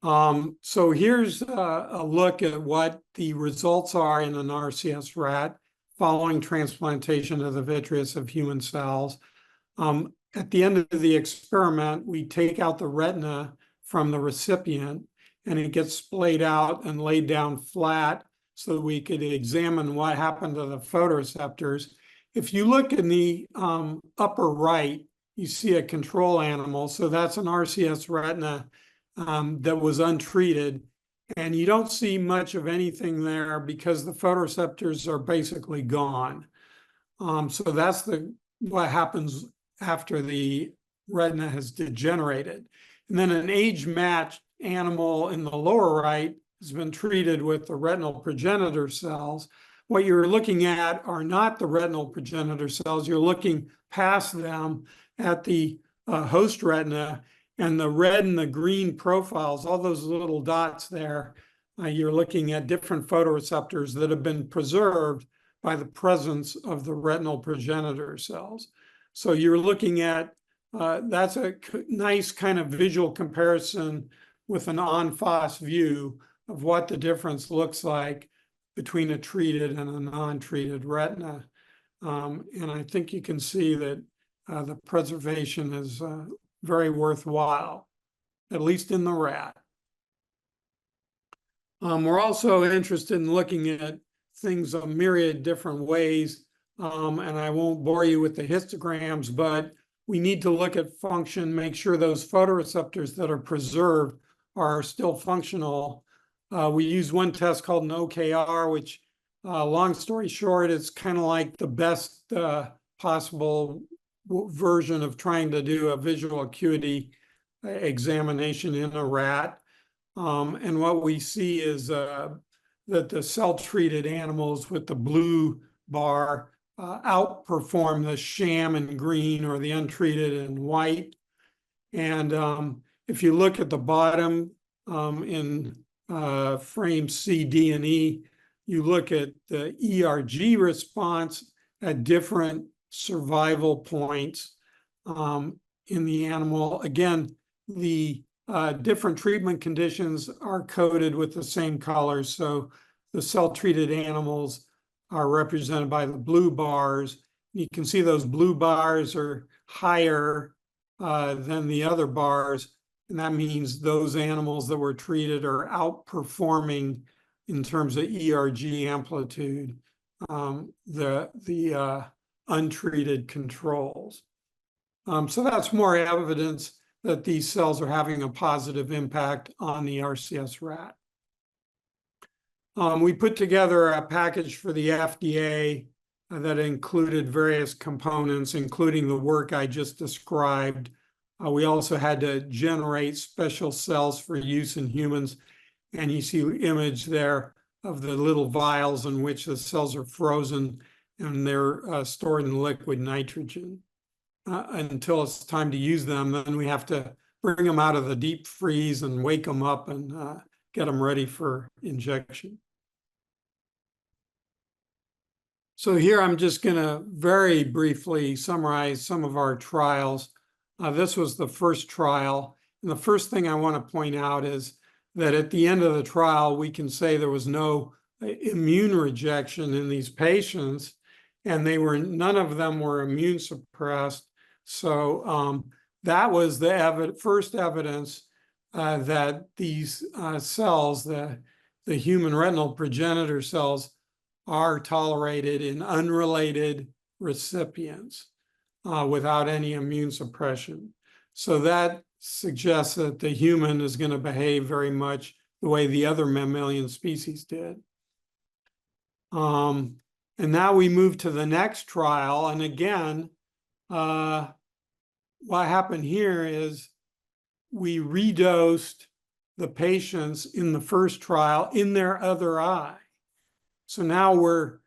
So here's a look at what the results are in an RCS rat. following transplantation of the vitreous of human cells. At the end of the experiment, we take out the retina from the recipient, and it gets splayed out and laid down flat so that we could examine what happened to the photoreceptors. If you look in the upper right, you see a control animal. So that's an RCS retina that was untreated. And you don't see much of anything there because the photoreceptors are basically gone. So that's what happens after the retina has degenerated. And then an age-matched animal in the lower right has been treated with the retinal progenitor cells. What you're looking at are not the retinal progenitor cells. You're looking past them at the host retina, and the red and the green profiles, all those little dots there, you're looking at different photoreceptors that have been preserved by the presence of the retinal progenitor cells. So you're looking at, that's a nice kind of visual comparison with an en face view of what the difference looks like between a treated and a non-treated retina. And I think you can see that the preservation is very worthwhile, at least in the rat. We're also interested in looking at things a myriad different ways, and I won't bore you with the histograms, but we need to look at function, make sure those photoreceptors that are preserved are still functional. We use one test called an OKR, which, long story short, is kind of like the best possible version of trying to do a visual acuity examination in a rat. And what we see is that the cell-treated animals with the blue bar outperform the sham in green or the untreated in white. And if you look at the bottom in frame C, D, and E, you look at the ERG response at different survival points in the animal. Again, the different treatment conditions are coded with the same colors. So the cell-treated animals are represented by the blue bars. You can see those blue bars are higher than the other bars. And that means those animals that were treated are outperforming in terms of ERG amplitude the untreated controls. So that's more evidence that these cells are having a positive impact on the RCS rat. We put together a package for the FDA that included various components, including the work I just described. We also had to generate special cells for use in humans. And you see the image there of the little vials in which the cells are frozen and they're stored in liquid nitrogen. Until it's time to use them, then we have to bring them out of the deep freeze and wake them up and get them ready for injection. So here I'm just going to very briefly summarize some of our trials. This was the first trial. And the first thing I want to point out is that at the end of the trial, we can say there was no immune rejection in these patients, and none of them were immune suppressed. So that was the first evidence that these cells, the human retinal progenitor cells, are tolerated in unrelated recipients without any immune suppression. So that suggests that the human is going to behave very much the way the other mammalian species did. And now we move to the next trial. And again, what happened here is we redosed the patients in the first trial in their other eye. So now we're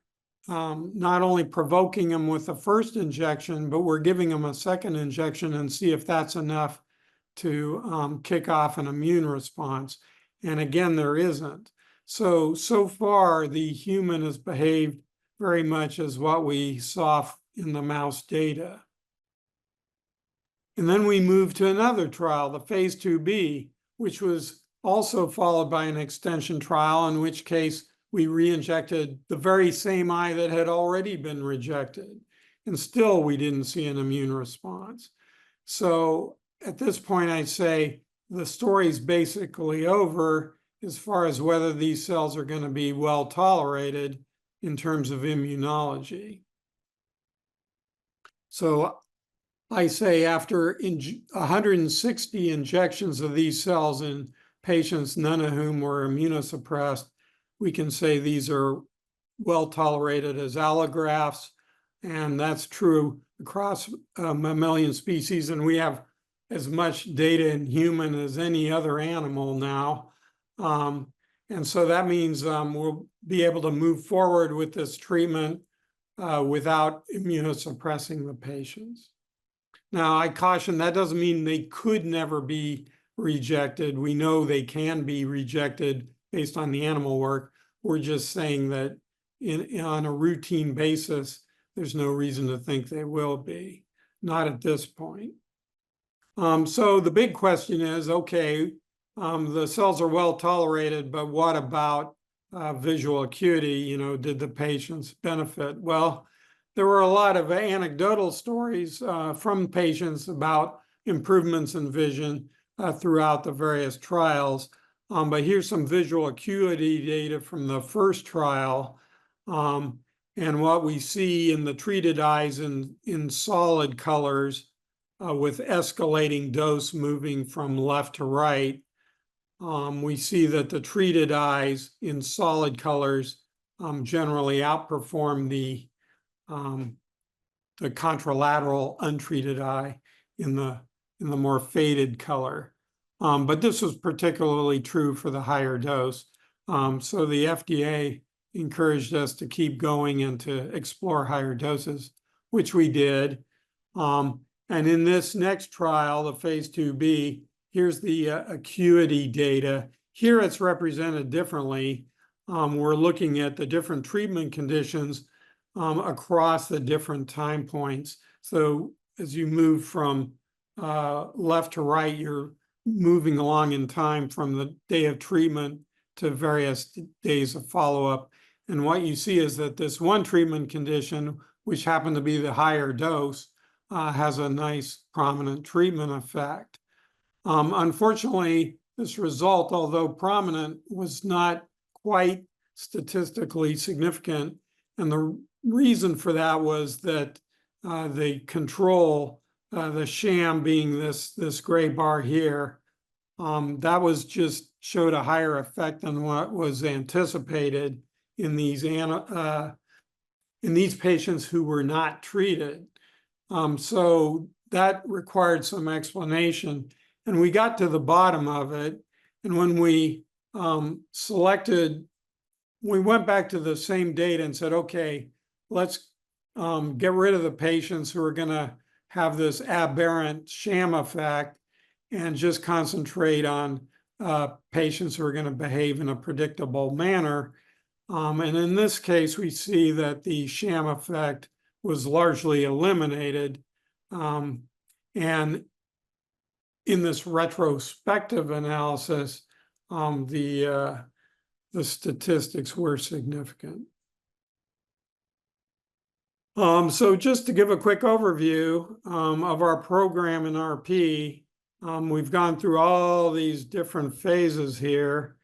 not only provoking them with the first injection, but we're giving them a second injection and see if that's enough to kick off an immune response. And again, there isn't. So far, the human has behaved very much as what we saw in the mouse data. And then we moved to another trial, the phase 2B, which was also followed by an extension trial, in which case we re-injected the very same eye that had already been rejected, and still we didn't see an immune response. So at this point, I'd say the story's basically over as far as whether these cells are going to be well tolerated in terms of immunology. So I say after 160 injections of these cells in patients, none of whom were immunosuppressed, we can say these are well tolerated as allografts, and that's true across mammalian species. And we have as much data in human as any other animal now. And so that means we'll be able to move forward with this treatment without immunosuppressing the patients. Now, I caution that doesn't mean they could never be rejected. We know they can be rejected based on the animal work. We're just saying that on a routine basis, there's no reason to think they will be, not at this point. So the big question is, okay, the cells are well tolerated, but what about visual acuity? You know, did the patients benefit? Well, there were a lot of anecdotal stories from patients about improvements in vision throughout the various trials. But here's some visual acuity data from the first trial. And what we see in the treated eyes in solid colors with escalating dose moving from left to right, we see that the treated eyes in solid colors generally outperform the contralateral untreated eye in the more faded color. But this was particularly true for the higher dose. So the FDA encouraged us to keep going and to explore higher doses, which we did. And in this next trial, the phase 2B, here's the acuity data. Here it's represented differently. We're looking at the different treatment conditions across the different time points. So as you move from left to right, you're moving along in time from the day of treatment to various days of follow-up. And what you see is that this one treatment condition, which happened to be the higher dose, has a nice prominent treatment effect. Unfortunately, this result, although prominent, was not quite statistically significant. And the reason for that was that the control, the sham being this gray bar here, that was just showed a higher effect than what was anticipated in these patients who were not treated. So that required some explanation, and we got to the bottom of it. And when we we went back to the same data and said, okay, let's get rid of the patients who are going to have this aberrant sham effect and just concentrate on patients who are going to behave in a predictable manner. And in this case, we see that the sham effect was largely eliminated. And in this retrospective analysis, the statistics were significant. So just to give a quick overview of our program in RP, we've gone through all these different phases here.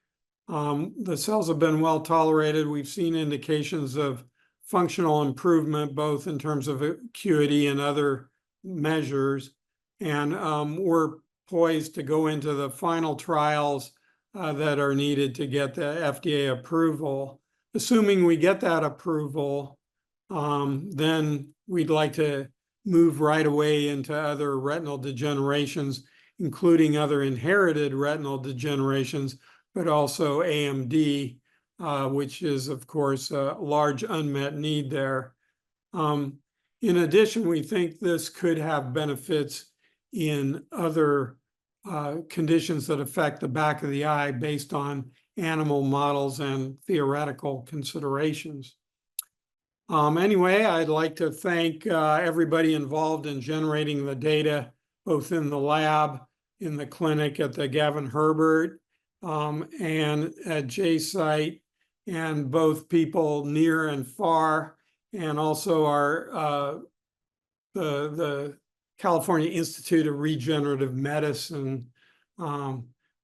The cells have been well tolerated. We've seen indications of functional improvement, both in terms of acuity and other measures. And we're poised to go into the final trials that are needed to get the FDA approval. Assuming we get that approval, then we'd like to move right away into other retinal degenerations, including other inherited retinal degenerations, but also AMD, which is, of course, a large unmet need there. In addition, we think this could have benefits in other conditions that affect the back of the eye based on animal models and theoretical considerations. Anyway, I'd like to thank everybody involved in generating the data, both in the lab, in the clinic at the Gavin Herbert, and at JSite, and both people near and far, and also our the California Institute of Regenerative Medicine,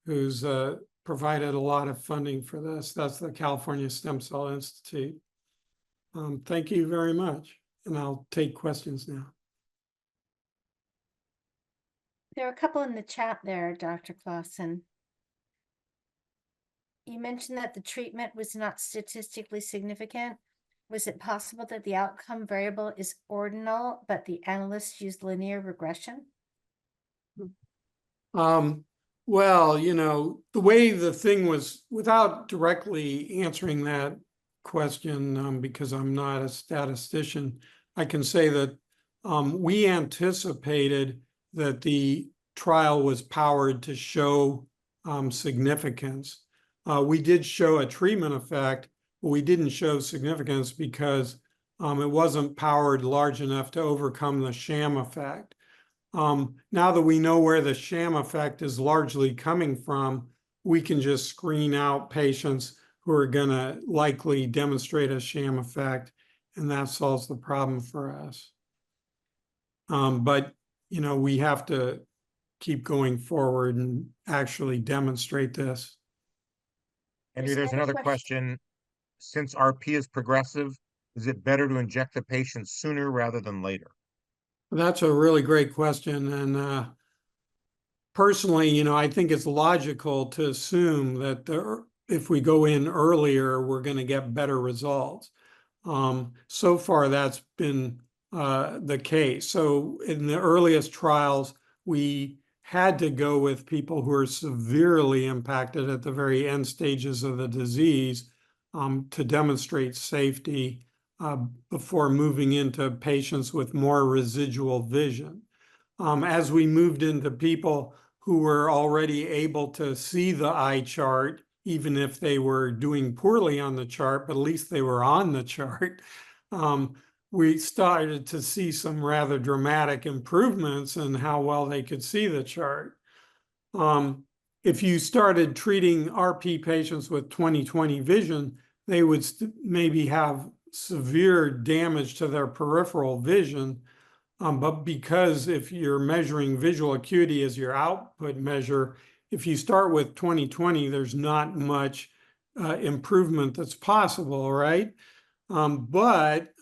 who's provided a lot of funding for this. That's the California Stem Cell Institute. Thank you very much, and I'll take questions now. There are a couple in the chat there, Dr. Clausen. You mentioned that the treatment was not statistically significant. Was it possible that the outcome variable is ordinal, but the analysts used linear regression? Well, you know, the way the thing was, without directly answering that question, because I'm not a statistician, I can say that we anticipated that the trial was powered to show significance. We did show a treatment effect, but we didn't show significance because it wasn't powered large enough to overcome the sham effect. Now that we know where the sham effect is largely coming from, we can just screen out patients who are going to likely demonstrate a sham effect, and that solves the problem for us. But, you know, we have to keep going forward and actually demonstrate this. Henry, there's another question. Since RP is progressive, is it better to inject the patient sooner rather than later? That's a really great question. And personally, you know, I think it's logical to assume that if we go in earlier, we're going to get better results. So far, that's been the case. So in the earliest trials, we had to go with people who are severely impacted at the very end stages of the disease to demonstrate safety before moving into patients with more residual vision. As we moved into people who were already able to see the eye chart, even if they were doing poorly on the chart, but at least they were on the chart, we started to see some rather dramatic improvements in how well they could see the chart. If you started treating RP patients with 20/20 vision, they would maybe have severe damage to their peripheral vision. But because if you're measuring visual acuity as your output measure, if you start with 20/20, there's not much improvement that's possible, right? But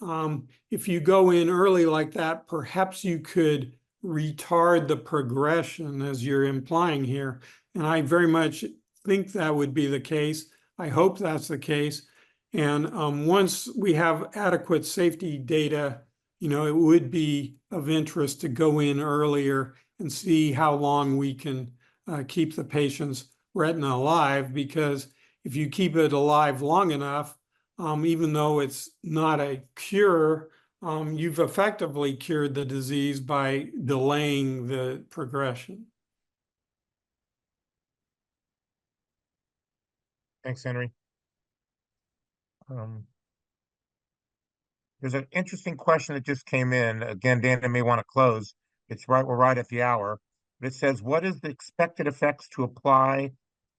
if you go in early like that, perhaps you could retard the progression as you're implying here. And I very much think that would be the case. I hope that's the case. And once we have adequate safety data, you know, it would be of interest to go in earlier and see how long we can keep the patient's retina alive, because if you keep it alive long enough, even though it's not a cure, you've effectively cured the disease by delaying the progression. Thanks, Henry. There's an interesting question that just came in. Again, Dana may want to close. We're right at the hour. But it says, what is the expected effects to apply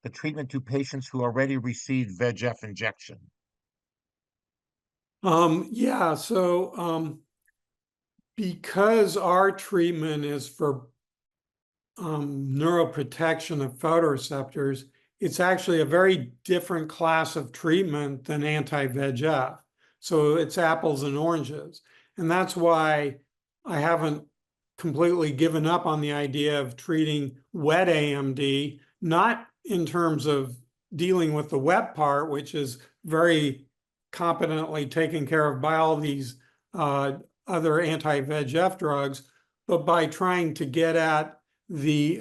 the treatment to patients who already received VEGF injection? Yeah, so because our treatment is for neuroprotection of photoreceptors, it's actually a very different class of treatment than anti-VEGF. So it's apples and oranges. And that's why I haven't completely given up on the idea of treating wet AMD, not in terms of dealing with the wet part, which is very competently taken care of by all these other anti-VEGF drugs, but by trying to get at the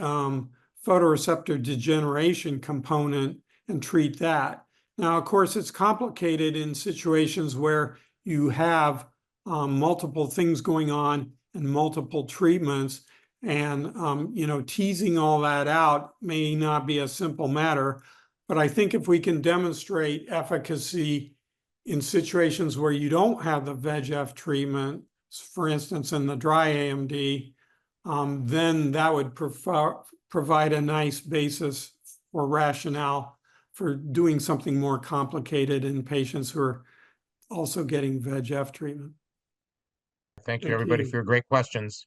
photoreceptor degeneration component and treat that. Now, of course, it's complicated in situations where you have multiple things going on and multiple treatments, and you know, teasing all that out may not be a simple matter. But I think if we can demonstrate efficacy in situations where you don't have the VEGF treatment, for instance, in the dry AMD, then that would provide a nice basis or rationale for doing something more complicated in patients who are also getting VEGF treatment. Thank you, Thank everybody, you. for your great questions.